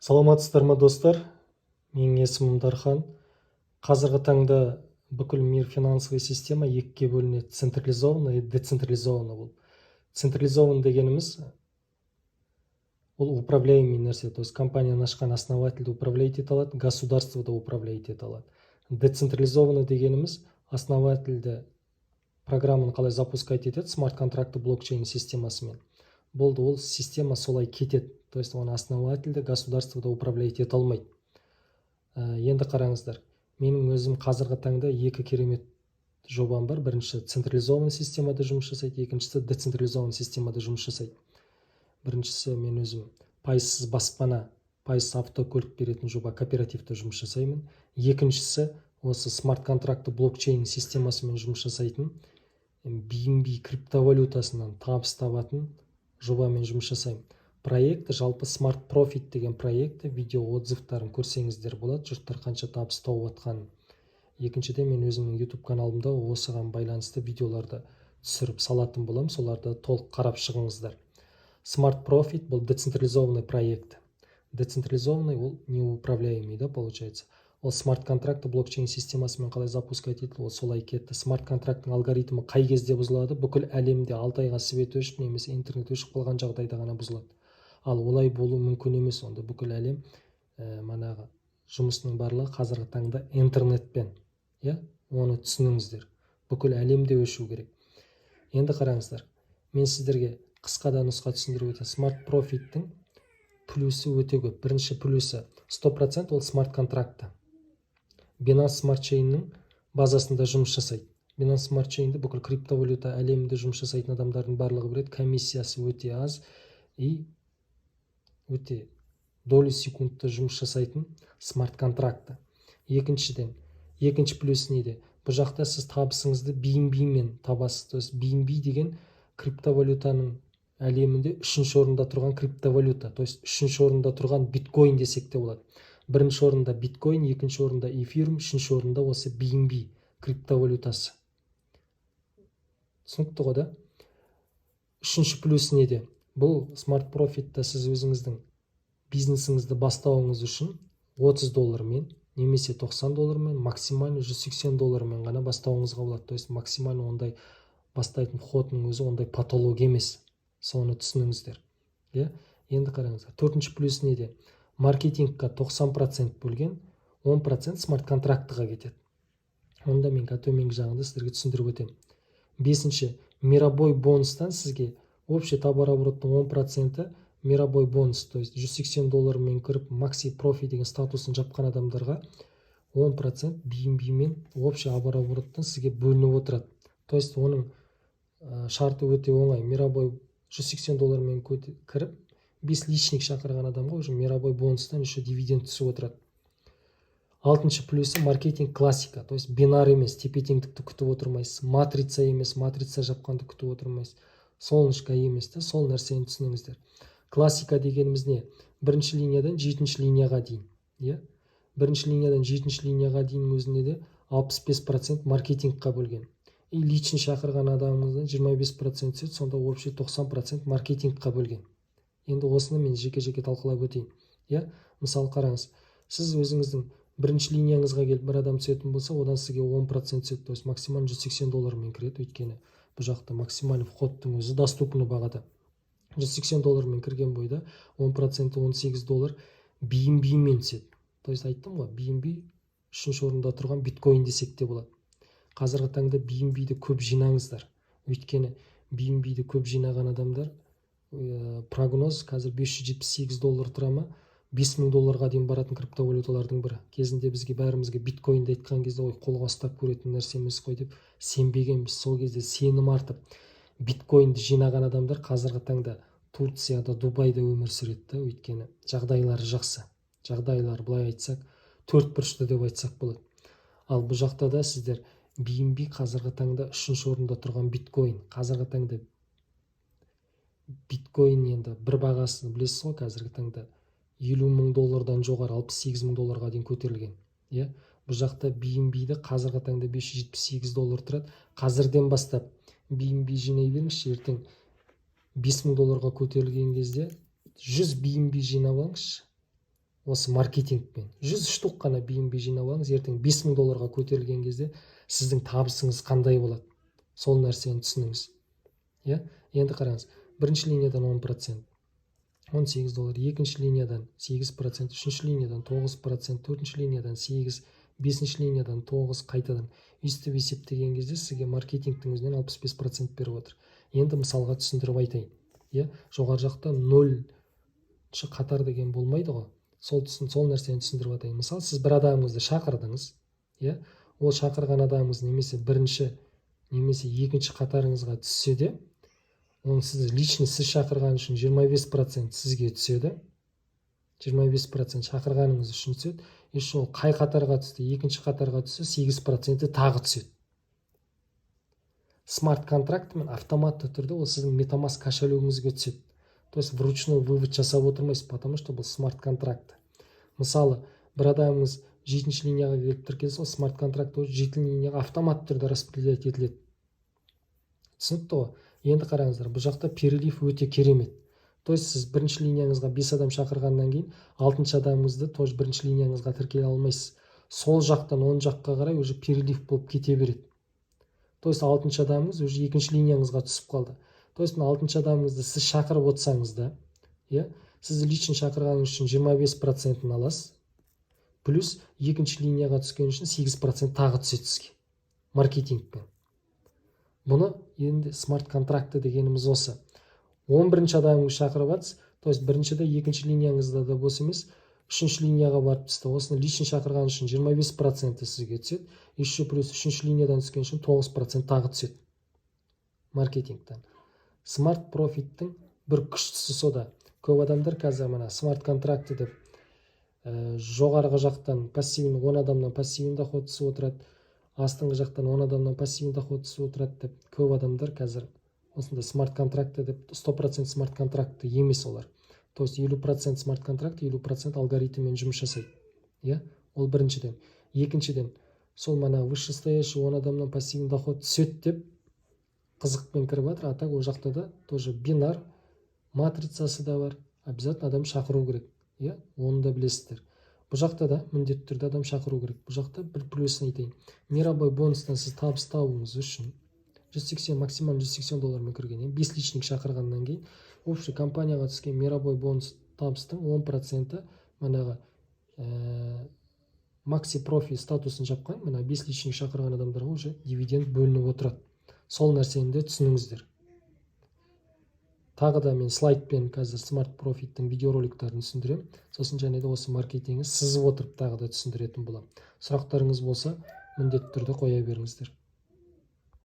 Саламатсыздар ма достар? Менің есімім Дархан. Қазіргі таңда бүкіл мир финансовый система екіге бөлінеді: централизованный и децентрализованный болып. Централизованный дегеніміз ол управляемый нәрсе, то есть компанияны ашқан основательді управлять ете алады, государствода управлять ете алады. Децентрализованный дегеніміз основательді программаны қалай запускать етеді, смарт-контракты блокчейн системасымен. Болды, ол система солай кетеді, то есть оны основательді государствода управлять ете алмайды. Енді қараңыздар, менің өзім қазіргі таңда екі керемет жобам бар. Бірінші централизованный системада жұмыс жасайды, екіншісі децентрализованный системада жұмыс жасайды. Біріншісі мен өзім пайызсыз баспана, пайызсыз автокөлік беретін жоба кооперативте жұмыс жасаймын. Екіншісі осы смарт-контракты блокчейн системасымен жұмыс жасайтын BNB криптовалютасынан табыс табатын жобамен жұмыс жасаймын. Проекті жалпы Smart Profit деген проекті, видео отзывтарын көрсеңіздер болады, жұрттар қанша табыс тауып жатқанын. Екіншіден, мен өзімнің YouTube каналымда осыған байланысты видеоларды түсіріп салатын боламын, соларды толық қарап шығыңыздар. Smart Profit бұл децентрализованный проект. Децентрализованный ол неуправляемый, да, получается. Ол смарт-контракты блокчейн системасымен қалай запускать етілді, ол солай кетті. Смарт-контракттың алгоритмі қай кезде бұзылады? Бүкіл әлемде 6 айға свет өшіп немесе интернет өшіп қалған жағдайда ғана бұзылады. Ал олай болу мүмкін емес. Онда бүкіл әлем манағы жұмысының барлығы қазіргі таңда интернетпен. Оны түсініңіздер. Бүкіл әлемде өшу керек. Енді қараңыздар, мен сіздерге қысқада нұсқа түсіндіріп өтемін. Smart Profit-тің плюсы өте көп. Бірінші плюсы 100% ол смарт-контракты. Binance Smart Chain-нің базасында жұмыс жасайды. Binance Smart Chain-ді бүкіл криптовалюта әлемінде жұмыс жасайтын адамдардың барлығы біледі. Комиссиясы өте аз и өте доли секундта жұмыс жасайтын смарт-контракты. Екіншіден, екінші плюс неде? Бұл жақта сіз табысыңызды BNB-мен табасыз. То есть BNB деген криптовалютаның әлемінде үшінші орында тұрған криптовалюта. То есть үшінші орында тұрған биткоин десек те болады. Бірінші орында биткоин, екінші орында эфирум, үшінші орында осы BNB криптовалютасы. Түсінікті ғой, да? Үшінші плюс неде? Бұл Smart Profit-та сіз өзіңіздің бизнесіңізді бастауыңыз үшін $30 немесе $90, максимально $180 ғана бастауыңызға болады. То есть максимально ондай бастайтын входның өзі ондай патология емес. Соны түсініңіздер. Енді қараңыздар. Төртінші плюс неде? Маркетингқа 90% бөлген, 10% смарт-контрактыға кетеді. Онда мен төменгі жағында сіздерге түсіндіріп өтемін. Бесінші, мировой бонустан сізге общий товарообороттың 10% мировой бонус, то есть $180 мен кіріп Maxi Profit деген статусын жапқан адамдарға 10% BNB мен общий товарообороттан сізге бөлініп отырады. То есть оның шарты өте оңай. Мировой $180 мен кіріп 5 личник шақырған адамға уже мировой бонустан еще дивиденд түсіп отырады. Алтыншы плюсы маркетинг классика, то есть бинар емес, тепе-теңдікті күтіп отырмайсыз, матрица емес, матрица жапқанды күтіп отырмайсыз, солнышко емес, сол нәрсені түсініңіздер. Классика дегеніміз не? Бірінші линиядан 7-ші линияға дейін. Бірінші линиядан 7-ші линияға дейін өзінде де 65% маркетингқа бөлген. И личный шақырған адамыңыздан 25% түседі, сонда общий 90% маркетингқа бөлген. Енді осыны мен жеке-жеке талқылап өтейін. Мысалы қараңыз, сіз өзіңіздің бірінші линияңызға келіп бір адам түсетін болса, одан сізге 10% түседі, то есть максимально $180 мен кіреді, өйткені бұл жақта максимальный входтың өзі доступны бағада. $180 мен кірген бойда 10% $18 BNB мен түседі. То есть айттым ғой, BNB үшінші орында тұрған биткоин десек те болады. Қазіргі таңда BNB-ді көп жинаңыздар. Өйткені BNB-ді көп жинаған адамдар прогноз қазір $578 тұра ма, $5000 дейін баратын криптовалюталардың бірі. Кезінде бізге бәрімізге биткоинді айтқан кезде ой, қолға ұстап көретін нәрсе емес қой деп сенбегенбіз. Сол кезде сенім артып биткоинді жинаған адамдар қазіргі таңда Турцияда, Дубайда өмір сүреді, өйткені жағдайлары жақсы. Жағдайлары былай айтсақ, төртбұрышты деп айтсақ болады. Ал бұл жақта да сіздер BNB қазіргі таңда үшінші орында тұрған биткоин. Қазіргі таңда биткоин енді бір бағасын білесіз ғой, қазіргі таңда $50,000 жоғары $68,000 дейін көтерілген. Бұл жақта BNB-ді қазіргі таңда $578 тұрады. Қазірден бастап BNB жинай беріңізші, ертең $5000 көтерілген кезде 100 BNB жинап алыңызшы. осы маркетингпен 100 штук қана BNB жинап алыңыз, ертең 5000 долларға көтерілген кезде сіздің табысыңыз қандай болады, сол нәрсені түсініңіз. Енді қараңыз, бірінші линиядан 10%, 18 доллар, екінші линиядан 8%, үшінші линиядан 9%, төртінші линиядан 8, бесінші линиядан 9, қайтадан өйстіп есептеген кезде сізге маркетингтің өзінен 65% беріп отыр. Енді мысалға түсіндіріп айтайын. Жоғары жақта 0-шы қатар деген болмайды ғой. Сол нәрсені түсіндіріп атайын. Мысалы, сіз бір адамыңызды шақырдыңыз, ол шақырған адамыңыз немесе бірінші немесе екінші қатарыңызға түссе де, оның сіз лично сіз шақырған үшін 25% сізге түседі, 25% шақырғаныңыз үшін түседі. Еще ол қай қатарға түсті, екінші қатарға түссе 8% тағы түседі. Смарт контрактымен автоматты түрде ол сіздің MetaMask кошелегіңізге түседі. То есть вручную вывод жасап отырмайсыз, потому что бұл смарт контракт. Мысалы, бір адамыңыз 7-ші линияға келіп тіркелсе, ол смарт контракт 7 линияға автомат түрде распределять етіледі. Түсінікті ғой? Енді қараңыздар, бұл жақта перелив өте керемет. То есть сіз бірінші линияңызға 5 адам шақырғаннан кейін 6-шы адамыңызды тоже бірінші линияңызға тіркеле алмайсыз. Сол жақтан оң жаққа қарай уже перелив болып кете береді. То есть 6-шы адамыңыз уже екінші линияңызға түсіп қалды. То есть 6-шы адамыңызды сіз шақырып отырсаңыз да, сіз лично шақырғаныңыз үшін 25% аласыз, плюс екінші линияға түскен үшін 8% тағы түседі сізге маркетингпен. Бұны енді смарт контракты дегеніміз осы. 11-ші адамыңыз шақырып жатсыз, то есть біріншіде, екінші линияңызда да бос емес, үшінші линияға барып түсті. Осыны лично шақырған үшін 25% сізге түседі, еще плюс үшінші линиядан түскен үшін 9% тағы түседі маркетингтен. Смарт профиттің бір күштісі сода. Көп адамдар қазір мына смарт контракты деп жоғарғы жақтан пассивный 10 адамнан пассивный доход түсіп отырады, астыңғы жақтан 10 адамнан пассивный доход түсіп отырады деп көп адамдар қазір осындай смарт контракты деп 100% смарт контракты емес олар. То есть 50% смарт контракт, 50% алгоритммен жұмыс жасайды. Ол біріншіден. Екіншіден, сол мана вышестоящий 10 адамнан пассивный доход түседі деп қызықпен кіріп жатыр, а так ол жақта да тоже бинар матрицасы да бар. Обязательно адам шақыру керек. Оны да білесіздер. Бұл жақта да міндетті түрде адам шақыру керек. Бұл жақта бір плюсын айтайын. Мирабой бонустан сіз табыс табуыңыз үшін 180, максимум 180 доллармен кірген, 5 личник шақырғаннан кейін, общий компанияға түскен мирабой бонус табыстың 10% манағы макси профи статусын жапқан, мына 5 личник шақырған адамдарға уже дивиденд бөлініп отырады. Сол нәрсені де түсініңіздер. Тағы да мен слайдпен қазір смарт профиттің видеороликтарын түсіндірем. Сосын және де осы маркетингі сызып отырып тағы да түсіндіретін боламын. Сұрақтарыңыз болса, міндетті түрде қоя беріңіздер.